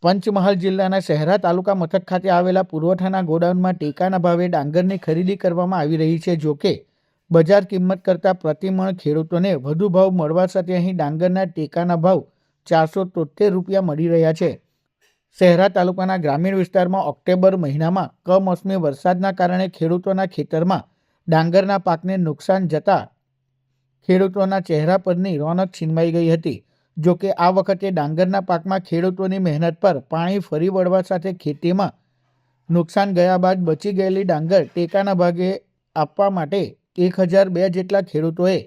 પંચમહાલ જિલ્લાના શહેરા તાલુકા મથક ખાતે આવેલા પુરવઠાના ગોડાઉનમાં ટેકાના ભાવે ડાંગરની ખરીદી કરવામાં આવી રહી છે. જોકે બજાર કિંમત કરતાં પ્રતિમણ ખેડૂતોને વધુ ભાવ મળવા સાથે અહીં ડાંગરના ટેકાના ભાવ 473 રૂપિયા મળી રહ્યા છે. શહેરા તાલુકાના ગ્રામીણ વિસ્તારમાં ઓક્ટોબર મહિનામાં કમોસમી વરસાદના કારણે ખેડૂતોના ખેતરમાં ડાંગરના પાકને નુકસાન જતાં ખેડૂતોના ચહેરા પરની રોનક છીનવાઈ ગઈ હતી. જોકે આ વખતે ડાંગરના પાકમાં ખેડૂતોની મહેનત પર પાણી ફરી વળવા સાથે ખેતીમાં નુકસાન ગયા બાદ બચી ગયેલી ડાંગર ટેકાના ભાગે આપવા માટે 1002 જેટલા ખેડૂતોએ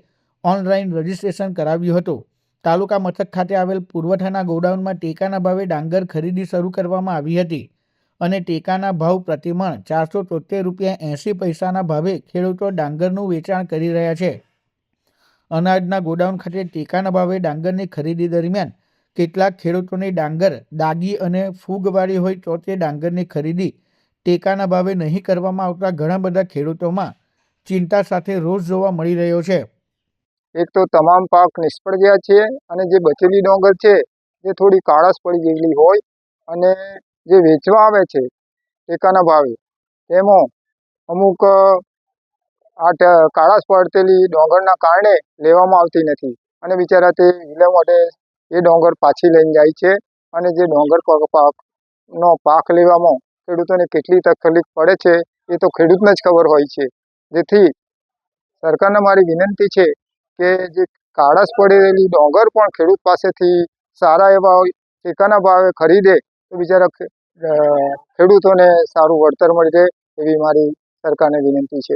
ઓનલાઈન રજીસ્ટ્રેશન કરાવ્યું હતું. તાલુકા મથક ખાતે આવેલ પુરવઠાના ગોડાઉનમાં ટેકાના ભાવે ડાંગર ખરીદી શરૂ કરવામાં આવી હતી અને ટેકાના ભાવ પ્રતિમણ 473 રૂપિયા 80 પૈસાના ભાવે ખેડૂતો ડાંગરનું વેચાણ કરી રહ્યા છે. અનાજના ગોડાઉન ખાતે ટેકાના ભાવે ડાંગરની ખરીદી દરમિયાન કેટલાક ખેડૂતોની ડાંગર દાગી અને ફૂગવાળી હોય તો તે ડાંગરની ખરીદી ટેકાના ભાવે નહીં કરવામાં આવતા ઘણા બધા ખેડૂતોમાં ચિંતા સાથે રોષ જોવા મળી રહ્યો છે. એક તો તમામ પાક નિષ્ફળ ગયા છે અને જે બચેલી ડાંગર છે જે થોડી કાળાશ પડી ગયેલી હોય અને જે વેચવા આવે છે ટેકાના ભાવે તેમાં અમુક કાળાશ પડતેલી ડાંગરના કારણે લેવામાં આવતી નથી અને બિચારા તે વિલે માટે એ ડાંગર પાછી લઈને જાય છે અને જે ડાંગર પાકનો પાક લેવામાં ખેડૂતોને કેટલી તકલીફ પડે છે એ તો ખેડૂતને જ ખબર હોય છે. જેથી સરકારને મારી વિનંતી છે કે જે કાળાશ પડેલી ડાંગર પણ ખેડૂત પાસેથી સારા એવા ટેકાના ભાવે ખરીદે તો બિચારા ખેડૂતોને સારું વળતર મળી રહે એવી મારી સરકારને વિનંતી છે.